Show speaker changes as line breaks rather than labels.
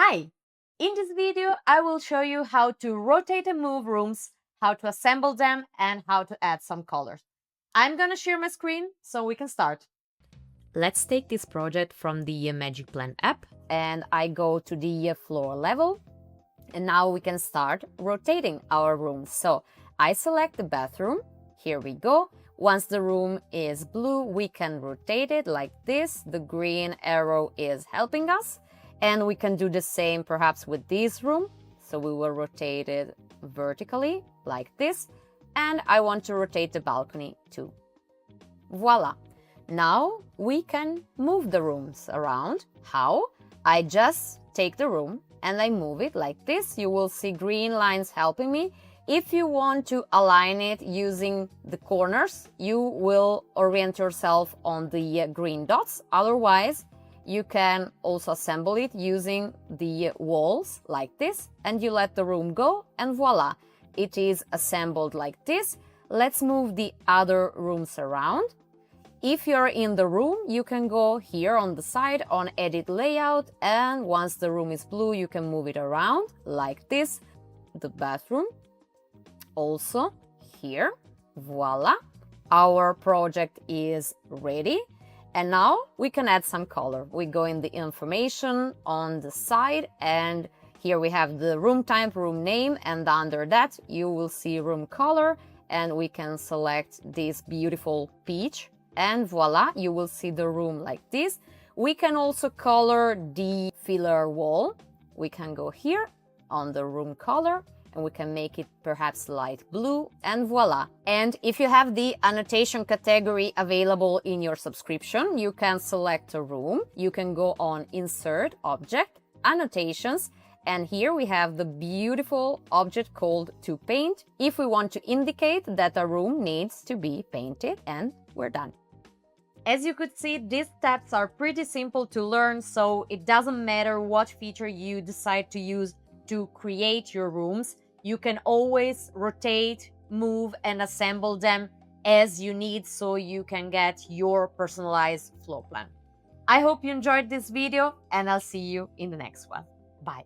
Hi! In this video, I will show you how to rotate and move rooms, how to assemble them, and how to add some colors. I'm gonna share my screen so we can start. Let's take this project from the magicplan app, and I go to the floor level, and now we can start rotating our rooms. So I select the bathroom. Here we go. Once the room is blue, we can rotate it like this. The green arrow is helping us. And we can do the same perhaps with this room. So we will rotate it vertically like this. And I want to rotate the balcony too. Voila! Now we can move the rooms around. How? I just take the room and I move it like this. You will see green lines helping me. If you want to align it using the corners, you will orient yourself on the green dots. Otherwise, you can also assemble it using the walls like this, and you let the room go, and voila, it is assembled like this. Let's move the other rooms around. If you're in the room, you can go here on the side on Edit Layout, and once the room is blue, you can move it around like this. The bathroom, also here, voila, our project is ready. And now we can add some color. We go in the information on the side, and here we have the room type, room name, and under that you will see room color, and we can select this beautiful peach, and voila, you will see the room like this. We can also color the filler wall. We can go here on the room color, and we can make it perhaps light blue, and voila. And if you have the annotation category available in your subscription, you can select a room. You can go on Insert, Object, Annotations, and here we have the beautiful object called To Paint if we want to indicate that a room needs to be painted, and we're done. As you could see, these steps are pretty simple to learn, so it doesn't matter what feature you decide to use to create your rooms. You can always rotate, move, and assemble them as you need so you can get your personalized floor plan. I hope you enjoyed this video, and I'll see you in the next one. Bye.